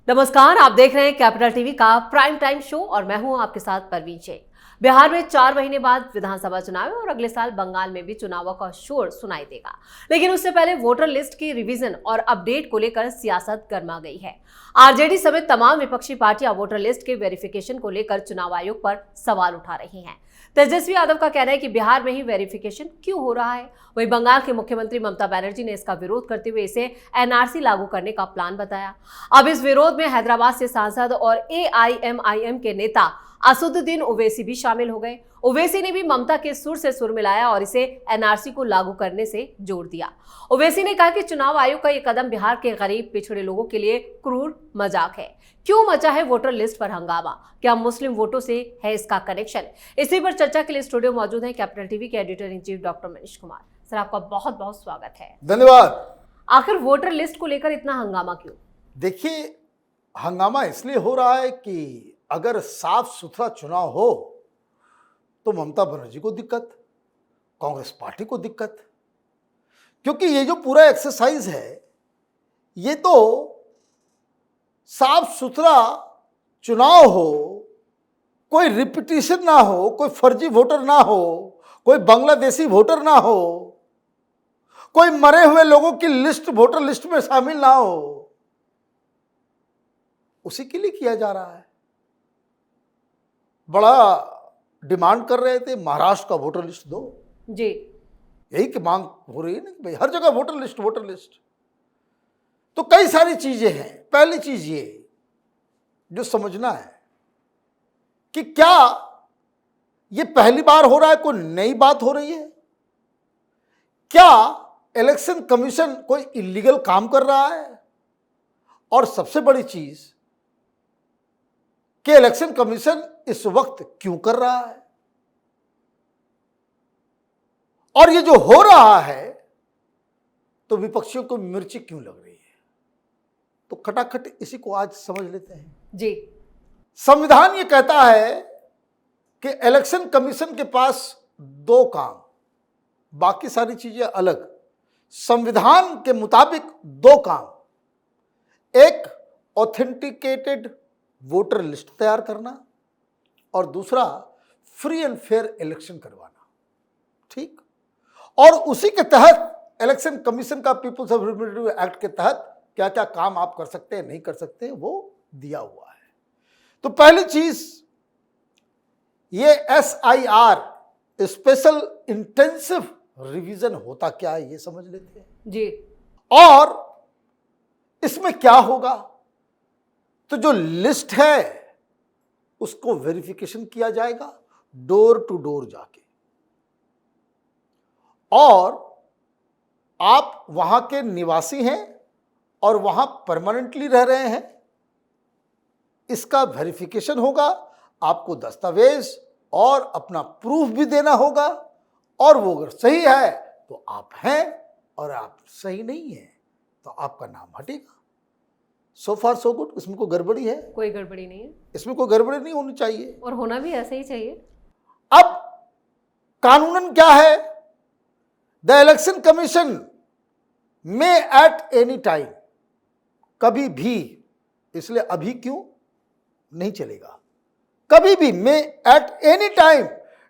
नमस्कार, आप देख रहे हैं कैपिटल टीवी का प्राइम टाइम शो और मैं हूं आपके साथ परवीन शेख। बिहार में 4 महीने बाद विधानसभा चुनाव है और अगले साल बंगाल में भी चुनावों का शोर सुनाई देगा। लेकिन उससे पहले वोटर लिस्ट की रिवीजन और अपडेट को लेकर सियासत गर्मा गई है। आरजेडी समेत तमाम विपक्षी पार्टियां वोटर लिस्ट के वेरिफिकेशन को लेकर चुनाव आयोग पर सवाल उठा रही हैं। तेजस्वी यादव का कहना है कि बिहार में ही वेरिफिकेशन क्यों हो रहा है। वहीं बंगाल के मुख्यमंत्री ममता बनर्जी ने इसका विरोध करते हुए इसे एनआरसी लागू करने का प्लान बताया। अब इस विरोध में हैदराबाद से सांसद और एआईएमआईएम के नेता असदुद्दीन ओवैसी भी शामिल हो गए। ओवैसी ने भी ममता के सुर से सुर मिलाया और इसे एनआरसी को लागू करने से जोड़ दिया। ओवैसी ने कहा कि चुनाव आयोग का यह कदम बिहार के गरीब पिछड़े लोगों के लिए क्रूर मजाक है। क्यों मचा है वोटर लिस्ट पर हंगामा? क्या मुस्लिम वोटों से है इसका कनेक्शन? इसी पर चर्चा के लिए स्टूडियो मौजूद है कैपिटल टीवी के editor in chief doctor Manish Kumar. Sir, आपका बहुत बहुत स्वागत है। धन्यवाद। आखिर वोटर लिस्ट को लेकर इतना हंगामा क्यों? देखिए, हंगामा इसलिए हो रहा है कि अगर साफ सुथरा चुनाव हो तो ममता बनर्जी को दिक्कत, कांग्रेस पार्टी को दिक्कत, क्योंकि ये जो पूरा एक्सरसाइज है ये तो साफ सुथरा चुनाव हो, कोई रिपीटिशन ना हो, कोई फर्जी वोटर ना हो, कोई बांग्लादेशी वोटर ना हो, कोई मरे हुए लोगों की लिस्ट वोटर लिस्ट में शामिल ना हो, उसी के लिए किया जा रहा है। बड़ा डिमांड कर रहे थे महाराष्ट्र का वोटर लिस्ट दो जी, यही की मांग हो रही है ना कि भाई हर जगह वोटर लिस्ट। तो कई सारी चीजें हैं। पहली चीज ये जो समझना है कि क्या ये पहली बार हो रहा है, कोई नई बात हो रही है? क्या इलेक्शन कमीशन कोई इलीगल काम कर रहा है? और सबसे बड़ी चीज कि इलेक्शन कमीशन इस वक्त क्यों कर रहा है? और ये जो हो रहा है तो विपक्षियों को मिर्ची क्यों लग रही है? तो खटाखट इसी को आज समझ लेते हैं जी। संविधान ये कहता है कि इलेक्शन कमीशन के पास 2 काम, बाकी सारी चीजें अलग। संविधान के मुताबिक 2 काम, एक ऑथेंटिकेटेड वोटर लिस्ट तैयार करना और दूसरा फ्री एंड फेयर इलेक्शन करवाना। ठीक, और उसी के तहत इलेक्शन कमीशन का पीपुल्स रिप्रेजेंटेटिव एक्ट के तहत क्या क्या काम आप कर सकते हैं, नहीं कर सकते हैं, वो दिया हुआ है। तो पहली चीज ये SIR स्पेशल इंटेंसिव रिवीजन होता क्या है ये समझ लेते हैं जी। और इसमें क्या होगा? तो जो लिस्ट है उसको वेरिफिकेशन किया जाएगा डोर टू डोर जाके, और आप वहां के निवासी हैं और वहां परमानेंटली रह रहे हैं, इसका वेरिफिकेशन होगा। आपको दस्तावेज और अपना प्रूफ भी देना होगा, और वो अगर सही है तो आप हैं, और आप सही नहीं है तो आपका नाम हटेगा। सो फार सो गुड। इसमें कोई गड़बड़ी है? कोई गड़बड़ी नहीं है। इसमें कोई गड़बड़ी नहीं होनी चाहिए, और होना भी ऐसा ही चाहिए। अब कानूनन क्या है? The election commission may at any time, कभी भी, इसलिए अभी क्यों नहीं चलेगा, कभी भी, may at any time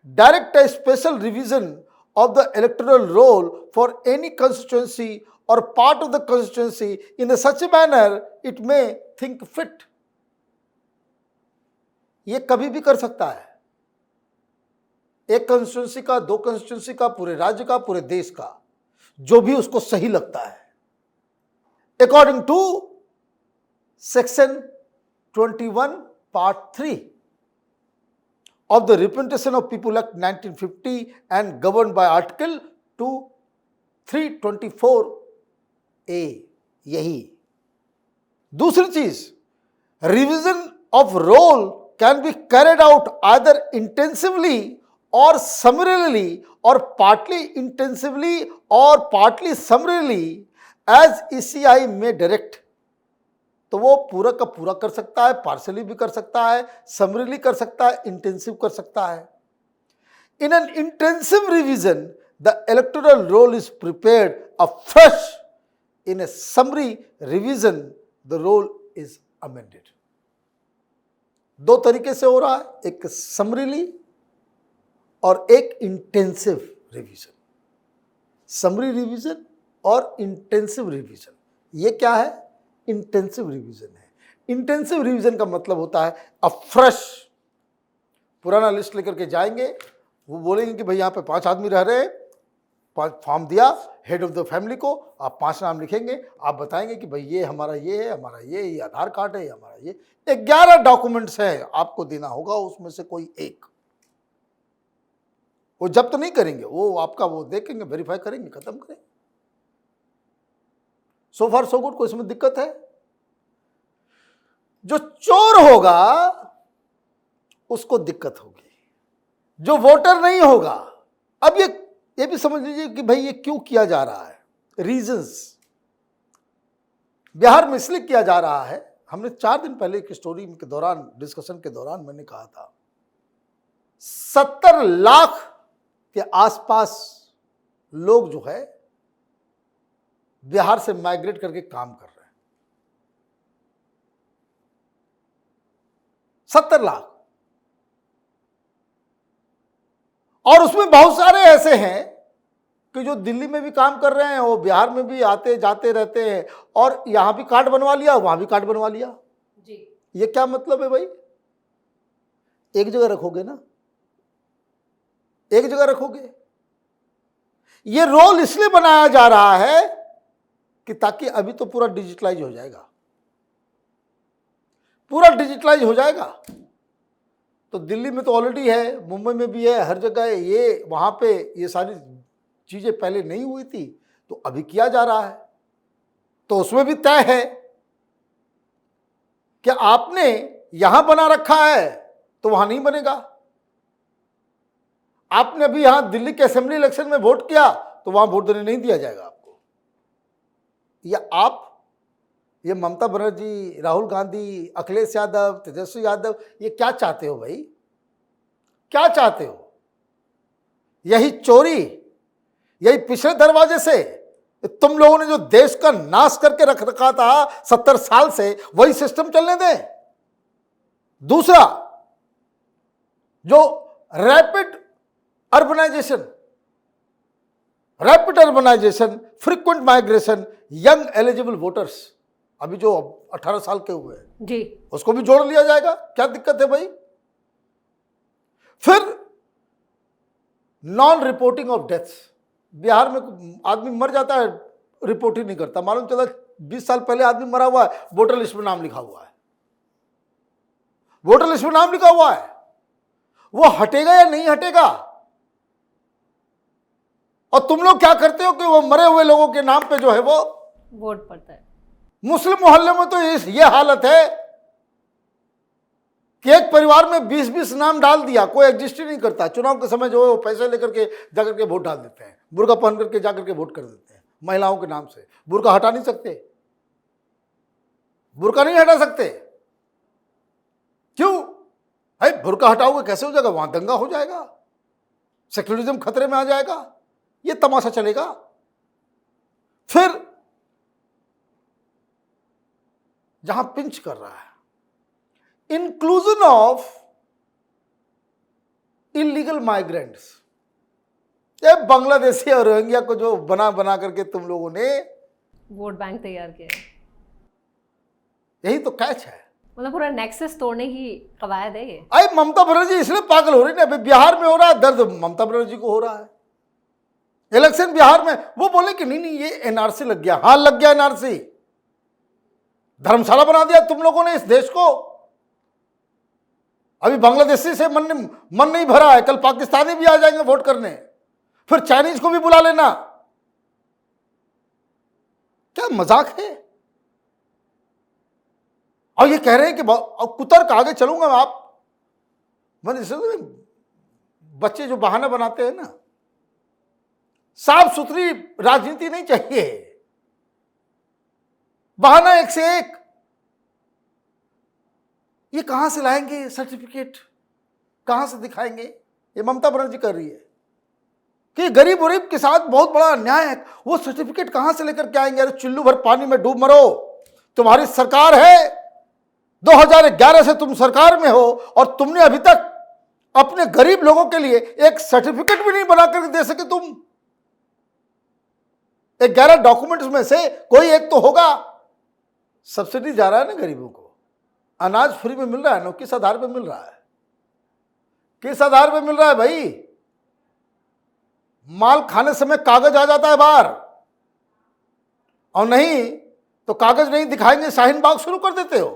direct a special revision of the electoral roll for any constituency or part of the constituency in such a manner it may think fit। ये कभी भी कर सकता है, एक कंस्टिट्यूंसी का, 2 कंस्टिट्यूंसी का, पूरे राज्य का, पूरे देश का, जो भी उसको सही लगता है। According to section 21 part 3 of the Representation of People Act 1950 and governed by Article 324A, यही। दूसरी चीज, revision of roll can be carried out either intensively और समरली और पार्टली इंटेंसिवली और partly summarily as ECI may direct. तो वो पूरा का पूरा कर सकता है, पार्शली भी कर सकता है, समरीली कर सकता है, इंटेंसिव कर सकता है। In an intensive revision the electoral roll is prepared afresh. In a summary revision the roll is amended. दो तरीके से हो रहा है, एक समरीली और एक इंटेंसिव रिवीजन। समरी रिवीजन और इंटेंसिव रिवीजन, ये क्या है? इंटेंसिव रिवीजन है। इंटेंसिव रिवीजन का मतलब होता है अब फ्रेश पुराना लिस्ट लेकर के जाएंगे, वो बोलेंगे कि भाई यहाँ पे 5 आदमी रह रहे हैं, 5 फॉर्म दिया हेड ऑफ द फैमिली को, आप 5 नाम लिखेंगे, आप बताएंगे कि भाई ये हमारा ये है, हमारा ये आधार कार्ड है, हमारा ये 11 डॉक्यूमेंट्स हैं, आपको देना होगा उसमें से कोई एक। वो जब्त नहीं करेंगे, वो आपका वो देखेंगे, वेरीफाई करेंगे, खत्म करेंगे। सो फार सो गुड, कोई इसमें दिक्कत है? जो चोर होगा उसको दिक्कत होगी, जो वोटर नहीं होगा। अब ये भी समझ लीजिए कि भाई ये क्यों किया जा रहा है, रीजंस। बिहार में इसलिए किया जा रहा है, हमने 4 दिन पहले की स्टोरी के दौरान, डिस्कशन के दौरान मैंने कहा था 70 लाख के आसपास लोग जो है बिहार से माइग्रेट करके काम कर रहे हैं। 70 लाख, और उसमें बहुत सारे ऐसे हैं कि जो दिल्ली में भी काम कर रहे हैं, वो बिहार में भी आते जाते रहते हैं, और यहां भी कार्ड बनवा लिया, वहां भी कार्ड बनवा लिया जी। ये क्या मतलब है भाई? एक जगह रखोगे ना, एक जगह रखोगे। ये रोल इसलिए बनाया जा रहा है कि ताकि अभी तो पूरा डिजिटलाइज हो जाएगा, पूरा डिजिटलाइज हो जाएगा। तो दिल्ली में तो ऑलरेडी है, मुंबई में भी है, हर जगह है। ये वहां पे ये सारी चीजें पहले नहीं हुई थी, तो अभी किया जा रहा है। तो उसमें भी तय है कि आपने यहां बना रखा है तो वहां नहीं बनेगा। आपने अभी यहां दिल्ली के असेंबली इलेक्शन में वोट किया तो वहां वोट देने नहीं दिया जाएगा आपको। या आप, ये ममता बनर्जी, राहुल गांधी, अखिलेश यादव, तेजस्वी यादव, ये क्या चाहते हो भाई? क्या चाहते हो? यही चोरी, यही पिछले दरवाजे से तुम लोगों ने जो देश का नाश करके रख रखा था 70 साल से, वही सिस्टम चलने दें? दूसरा, जो rapid urbanisation, frequent migration, young eligible voters, अभी जो 18 साल के हुए हैं जी, उसको भी जोड़ लिया जाएगा। क्या दिक्कत है भाई? फिर non reporting of deaths. Bihar में आदमी मर जाता है, रिपोर्ट ही नहीं करता, मालूम चला 20 साल पहले आदमी मरा हुआ है, वोटर लिस्ट में नाम लिखा हुआ है, वोटर लिस्ट में नाम लिखा हुआ है। वो हटेगा या नहीं हटेगा? और तुम लोग क्या करते हो कि वो मरे हुए लोगों के नाम पे जो है वो वोट पड़ता है। मुस्लिम मोहल्ले में तो ये हालत है कि एक परिवार में 20-20 नाम डाल दिया, कोई एग्जिस्ट ही नहीं करता। चुनाव के समय जो है वो पैसे लेकर के जाकर के वोट डाल देते हैं, बुर्का पहन करके जाकर के वोट कर देते हैं महिलाओं के नाम से। बुर्का हटा नहीं सकते, बुर्का नहीं हटा सकते। क्यों? भाई बुर्का हटाओगे कैसे हो जाएगा? वहां दंगा हो जाएगा, सेक्युलरिज्म खतरे में आ जाएगा, ये तमाशा चलेगा। फिर जहां पिंच कर रहा है, इंक्लूजन ऑफ इलीगल माइग्रेंट्स। ये बांग्लादेशी और रोहिंग्या को जो बना बना करके तुम लोगों ने वोट बैंक तैयार किया, यही तो कैच है। मतलब पूरा नेक्सस तोड़ने की कवायद है ये। अरे ममता बनर्जी इसलिए पागल हो रही है ना, बिहार में हो रहा है दर्द, ममता बनर्जी को हो रहा है। इलेक्शन बिहार में, वो बोले कि नहीं ये एनआरसी लग गया। हाँ लग गया एनआरसी, धर्मशाला बना दिया तुम लोगों ने इस देश को। अभी बांग्लादेशी से मन नहीं भरा है, कल पाकिस्तानी भी आ जाएंगे वोट करने, फिर चाइनीज को भी बुला लेना। क्या मजाक है? और ये कह रहे हैं कि कुतर का आगे चलूंगा आप। मतलब बच्चे जो बहाना बनाते हैं ना, साफ सुथरी राजनीति नहीं चाहिए, बहाना एक से एक। ये कहां से लाएंगे सर्टिफिकेट, कहां से दिखाएंगे? ये ममता बनर्जी कर रही है कि गरीब गरीब के साथ बहुत बड़ा अन्याय है। वो सर्टिफिकेट कहां से लेकर के आएंगे? अरे चुल्लू भर पानी में डूब मरो, तुम्हारी सरकार है, 2011 से तुम सरकार में हो और तुमने अभी तक अपने गरीब लोगों के लिए एक सर्टिफिकेट भी नहीं बना कर दे सके तुम। 11 डॉक्यूमेंट्स में से कोई एक तो होगा। सब्सिडी जा रहा है ना गरीबों को, अनाज फ्री में मिल रहा है ना, किस आधार पे मिल रहा है? किस आधार पे मिल रहा है भाई? माल खाने समय कागज आ जाता है बाहर, और नहीं तो कागज नहीं दिखाएंगे शाहीन बाग शुरू कर देते हो।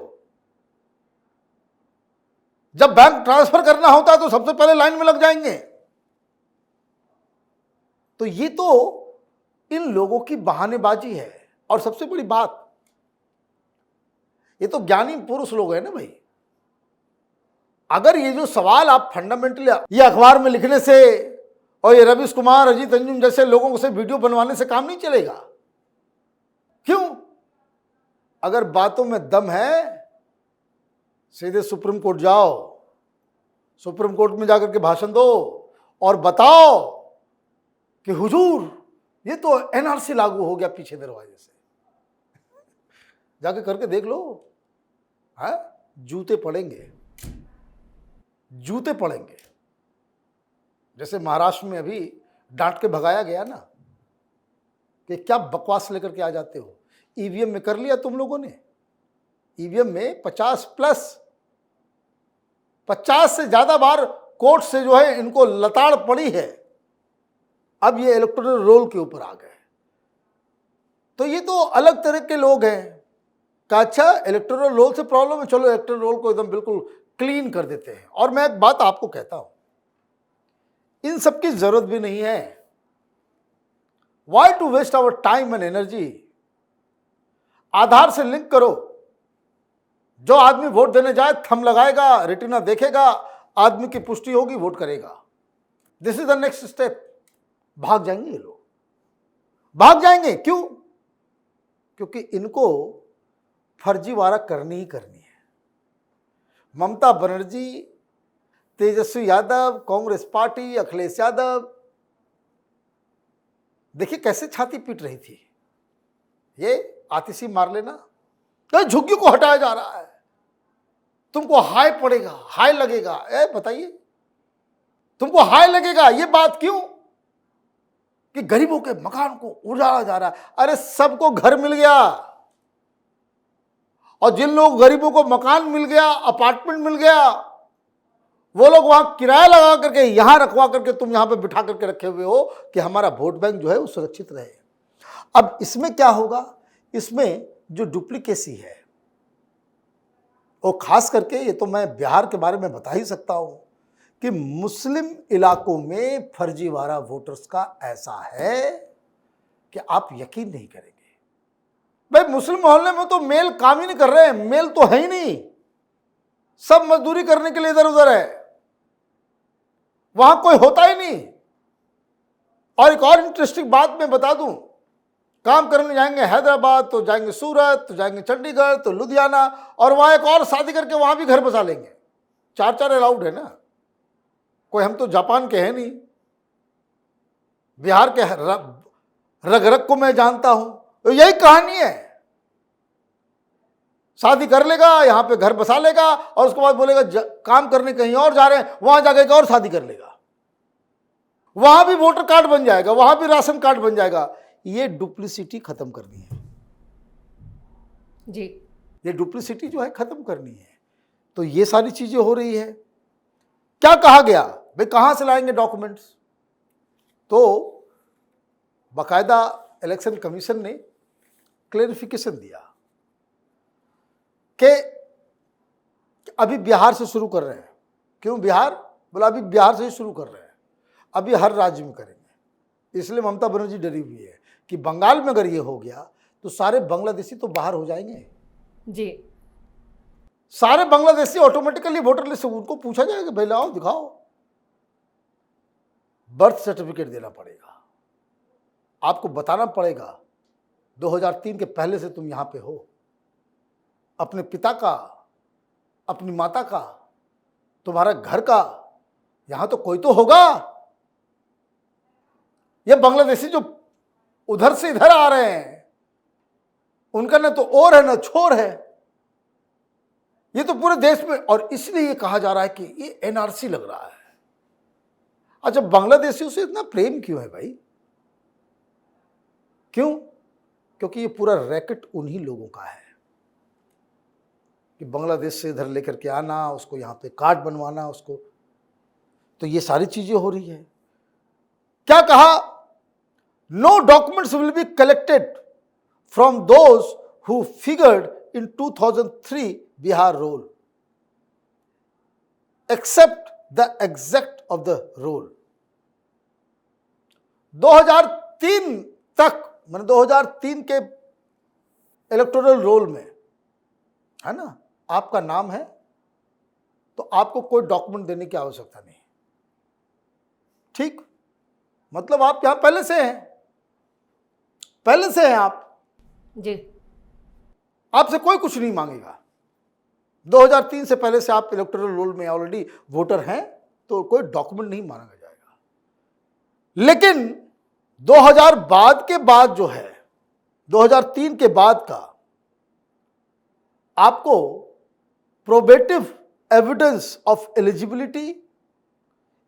जब बैंक ट्रांसफर करना होता है तो सबसे पहले लाइन में लग जाएंगे। तो ये तो इन लोगों की बहानेबाजी है। और सबसे बड़ी बात, ये तो ज्ञानी पुरुष लोग हैं ना भाई। अगर ये जो सवाल आप फंडामेंटली ये अखबार में लिखने से और ये रवीश कुमार, अजीत अंजुम जैसे लोगों से वीडियो बनवाने से काम नहीं चलेगा। क्यों? अगर बातों में दम है, सीधे सुप्रीम कोर्ट जाओ, सुप्रीम कोर्ट में जाकर के भाषण दो और बताओ कि हुजूर ये तो एनआरसी लागू हो गया पीछे दरवाजे से। जाके करके देख लो, है जूते पड़ेंगे, जूते पड़ेंगे। जैसे महाराष्ट्र में अभी डांट के भगाया गया ना कि क्या बकवास लेकर के आ जाते हो। ईवीएम में कर लिया तुम लोगों ने, ईवीएम में 50 से ज्यादा बार कोर्ट से जो है इनको लताड़ पड़ी है। अब ये इलेक्टोरल रोल के ऊपर आ गए। तो ये तो अलग तरह के लोग हैं कि अच्छा इलेक्टोरल रोल से प्रॉब्लम है, चलो इलेक्टोरल रोल को एकदम बिल्कुल क्लीन कर देते हैं। और मैं एक बात आपको कहता हूं, इन सब की जरूरत भी नहीं है। Why to waste our time and energy? Aadhaar से लिंक करो, जो आदमी वोट देने जाए थंब लगाएगा, रेटिना देखेगा, आदमी की पुष्टि होगी, वोट करेगा। This is the next step. भाग जाएंगे ये लोग, भाग जाएंगे। क्यों? क्योंकि इनको फर्जीवाड़ा करनी ही करनी है। ममता बनर्जी, तेजस्वी यादव, कांग्रेस पार्टी, अखिलेश यादव, देखिए कैसे छाती पीट रही थी। ये आतिशी मार लेना, तो झुग्गी को हटाया जा रहा है, तुमको हाई पड़ेगा, हाई लगेगा। बताइए, तुमको हाई लगेगा, ये बात क्यों? कि गरीबों के मकान को उजाड़ा जा रहा है। अरे सबको घर मिल गया, और जिन लोग गरीबों को मकान मिल गया, अपार्टमेंट मिल गया, वो लोग वहां किराया लगा करके यहां रखवा करके तुम यहां पे बिठा करके रखे हुए हो कि हमारा वोट बैंक जो है वो सुरक्षित रहे। अब इसमें क्या होगा? इसमें जो डुप्लीकेसी है, और खास करके ये तो मैं बिहार के बारे में बता ही सकता हूं कि मुस्लिम इलाकों में फर्जीवाड़ा वोटर्स का ऐसा है कि आप यकीन नहीं करेंगे। भाई मुस्लिम मोहल्ले में तो मेल काम ही नहीं कर रहे हैं, मेल तो है ही नहीं, सब मजदूरी करने के लिए इधर उधर है, वहां कोई होता ही नहीं। और एक और इंटरेस्टिंग बात मैं बता दूं, काम करने जाएंगे हैदराबाद, तो जाएंगे सूरत, तो जाएंगे चंडीगढ़, तो लुधियाना, और वहां एक और शादी करके वहां भी घर बसा लेंगे। 4 अलाउड है ना, कोई हम तो जापान के हैं नहीं। बिहार के रग रग को मैं जानता हूं, तो यही कहानी है। शादी कर लेगा, यहां पे घर बसा लेगा, और उसके बाद बोलेगा काम करने कहीं और जा रहे हैं, वहां जाके और शादी कर लेगा, वहां भी वोटर कार्ड बन जाएगा, वहां भी राशन कार्ड बन जाएगा। ये डुप्लीसिटी खत्म करनी है जी, ये डुप्लीसिटी जो है खत्म करनी है। तो ये सारी चीजें हो रही है। क्या कहा गया भाई, कहां से लाएंगे डॉक्यूमेंट्स? तो बाकायदा इलेक्शन कमीशन ने क्लेरिफिकेशन दिया कि अभी बिहार से शुरू कर रहे हैं। क्यों बिहार? बोला अभी बिहार से ही शुरू कर रहे हैं, अभी हर राज्य में करेंगे। इसलिए ममता बनर्जी डरी हुई है कि बंगाल में अगर ये हो गया तो सारे बांग्लादेशी तो बाहर हो जाएंगे जी। सारे बांग्लादेशी ऑटोमेटिकली वोटर लिस्ट से उनको पूछा जाएगा, भाई लाओ दिखाओ, बर्थ सर्टिफिकेट देना पड़ेगा, आपको बताना पड़ेगा 2003 के पहले से तुम यहां पे हो, अपने पिता का, अपनी माता का, तुम्हारा घर का, यहां तो कोई तो होगा। ये बांग्लादेशी जो उधर से इधर आ रहे हैं, उनका ना तो और है ना छोर है। ये तो पूरे देश में, और इसलिए ये कहा जा रहा है कि ये एनआरसी लग रहा है। अच्छा, बांग्लादेशियों से इतना प्रेम क्यों है भाई? क्यों? क्योंकि ये पूरा रैकेट उन्हीं लोगों का है कि बांग्लादेश से इधर लेकर के आना, उसको यहाँ पे कार्ड बनवाना, उसको, तो ये सारी चीजें हो रही है। क्या कहा? No documents will be collected from those who figured in 2003 Bihar roll except the exact of the roll. 2003 तक, मैंने 2003 के इलेक्टोरल रोल में, है ना, आपका नाम है तो आपको कोई डॉक्यूमेंट देने की आवश्यकता नहीं। ठीक, मतलब आप यहां पहले से हैं, पहले से हैं आप जी। आपसे कोई कुछ नहीं मांगेगा। 2003 से पहले से आप इलेक्टोरल रोल में ऑलरेडी वोटर हैं, तो कोई डॉक्यूमेंट नहीं मांगा जाएगा। लेकिन 2000 बाद के बाद जो है, 2003 के बाद का, आपको probative evidence of eligibility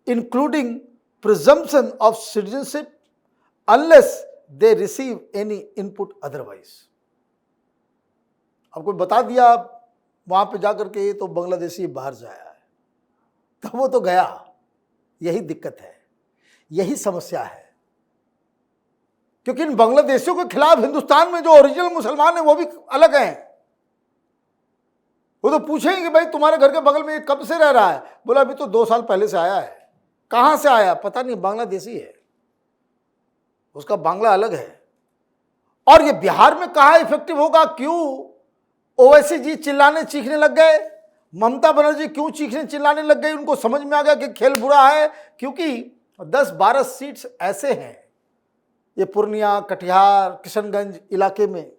including presumption of citizenship unless they receive any input otherwise. आपको बता दिया वहां पे जाकर के तो बांग्लादेशी बाहर से आया है, तो वो तो गया। यही दिक्कत है, यही समस्या है, क्योंकि इन बांग्लादेशियों के खिलाफ हिंदुस्तान में जो ओरिजिनल मुसलमान है वो भी अलग हैं। वो तो पूछेंगे कि भाई तुम्हारे घर के बगल में ये कब से रह रहा है? बोला अभी तो 2 साल पहले से आया है। कहां से आया? पता नहीं, बांग्लादेशी है, उसका बांग्ला अलग है। और ये बिहार में कहां इफेक्टिव होगा? क्यों ओवैसी जी चिल्लाने चीखने लग गए? ममता बनर्जी क्यों चीखने चिल्लाने लग गई? उनको समझ में आ गया कि खेल बुरा है, क्योंकि 10-12 सीट्स ऐसे हैं, ये पूर्णिया, कटिहार, किशनगंज इलाके में,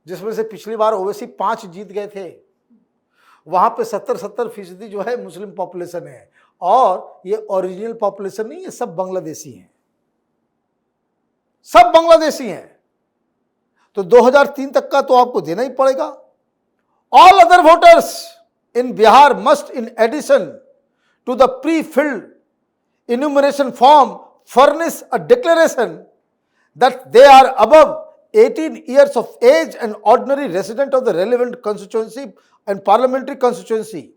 जिसमें से पिछली बार ओवैसी 5 जीत गए थे। वहां पे 70% जो है मुस्लिम पॉपुलेशन है, और ये ओरिजिनल पॉपुलेशन नहीं, ये सब बांग्लादेशी हैं, सब बांग्लादेशी हैं। तो 2003 तक का तो आपको देना ही पड़ेगा। All other voters in Bihar must in addition to the pre filled enumeration form furnish a declaration that they are above 18 years of age and ordinary resident of the relevant constituency and parliamentary constituency,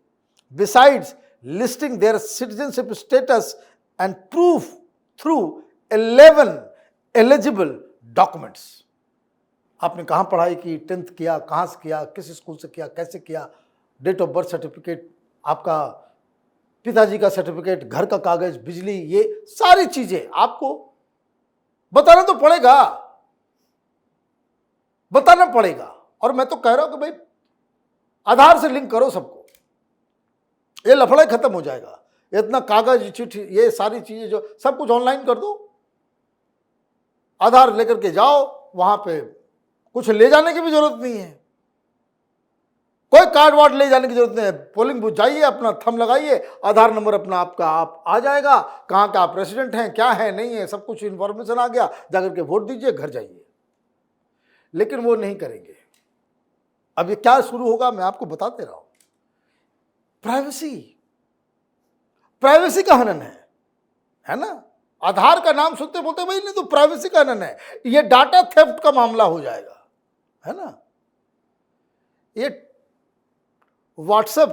besides listing their citizenship status and proof through 11 eligible documents. आपने कहाँ पढ़ाई की, 10th किया, कहाँ से किया, किस school से किया, कैसे किया, डेट ऑफ बर्थ सर्टिफिकेट, आपका पिताजी का सर्टिफिकेट, घर का कागज, बिजली, ये सारी चीजें आपको बताना तो पड़ेगा, बताना पड़ेगा। और मैं तो कह रहा हूं कि भाई आधार से लिंक करो सबको, ये लफड़ा खत्म हो जाएगा। इतना कागज, चिट्ठी, ये सारी चीजें जो सब कुछ ऑनलाइन कर दो, आधार लेकर के जाओ, वहां पे कुछ ले जाने की भी जरूरत नहीं है, कोई कार्ड वार्ड ले जाने की जरूरत नहीं है। पोलिंग बूथ जाइए, अपना थंब लगाइए, आधार नंबर अपना आपका आप आ जाएगा, कहाँ का आप रेसिडेंट हैं, क्या है नहीं है, सब कुछ इंफॉर्मेशन आ गया, जाकर के वोट दीजिए, घर जाइए। लेकिन वो नहीं करेंगे। अब ये क्या शुरू होगा मैं आपको बताते रहा हूं। प्राइवेसी, प्राइवेसी का हनन है ना। आधार का नाम सुनते बोलते भाई नहीं, तो प्राइवेसी का हनन है, ये डाटा थेफ्ट का मामला हो जाएगा, है ना। ये व्हाट्सएप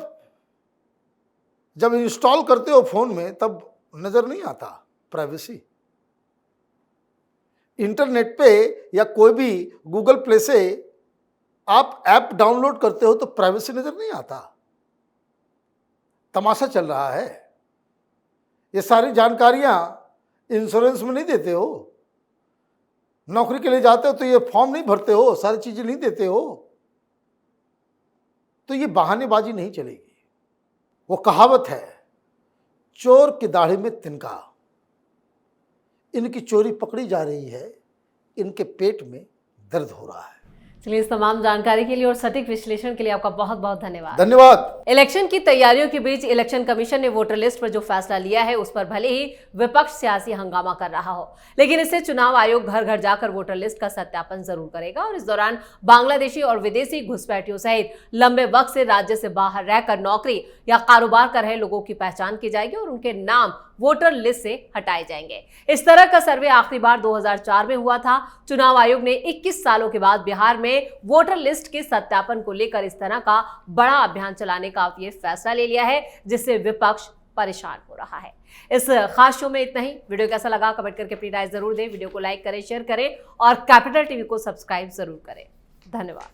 जब इंस्टॉल करते हो फोन में तब नजर नहीं आता प्राइवेसी। इंटरनेट पे या कोई भी गूगल प्ले से आप ऐप डाउनलोड करते हो तो प्राइवेसी नजर नहीं आता। तमाशा चल रहा है। ये सारी जानकारियां इंश्योरेंस में नहीं देते हो, नौकरी के लिए जाते हो तो ये फॉर्म नहीं भरते हो, सारी चीजें नहीं देते हो, तो ये बहानेबाजी नहीं चलेगी। वो कहावत है, चोर की दाढ़ी में तिनका। इनकी चोरी पकड़ी जा रही है, इनके पेट में दर्द हो रहा है। चलिए, इस तमाम जानकारी के लिए और सटीक विश्लेषण के लिए आपका बहुत बहुत धन्यवाद। धन्यवाद। इलेक्शन की तैयारियों के बीच इलेक्शन कमीशन ने वोटर लिस्ट पर जो फैसला लिया है उस पर भले ही विपक्ष सियासी हंगामा कर रहा हो, लेकिन इससे चुनाव आयोग घर घर जाकर वोटर लिस्ट का सत्यापन जरूर करेगा और इस दौरान बांग्लादेशी और विदेशी घुसपैठियों सहित लंबे वक्त से राज्य से बाहर रहकर नौकरी या कारोबार कर रहे लोगों की पहचान की जाएगी और उनके नाम वोटर लिस्ट से हटाए जाएंगे। इस तरह का सर्वे आखिरी बार 2004 में हुआ था। चुनाव आयोग ने 21 सालों के बाद बिहार में वोटर लिस्ट के सत्यापन को लेकर इस तरह का बड़ा अभियान चलाने का ये फैसला ले लिया है, जिससे विपक्ष परेशान हो रहा है। इस खास शो में इतना ही। वीडियो कैसा लगा कमेंट करके अपनी राय जरूर दें। वीडियो को लाइक करें, शेयर करें और कैपिटल टीवी को सब्सक्राइब जरूर करें। धन्यवाद।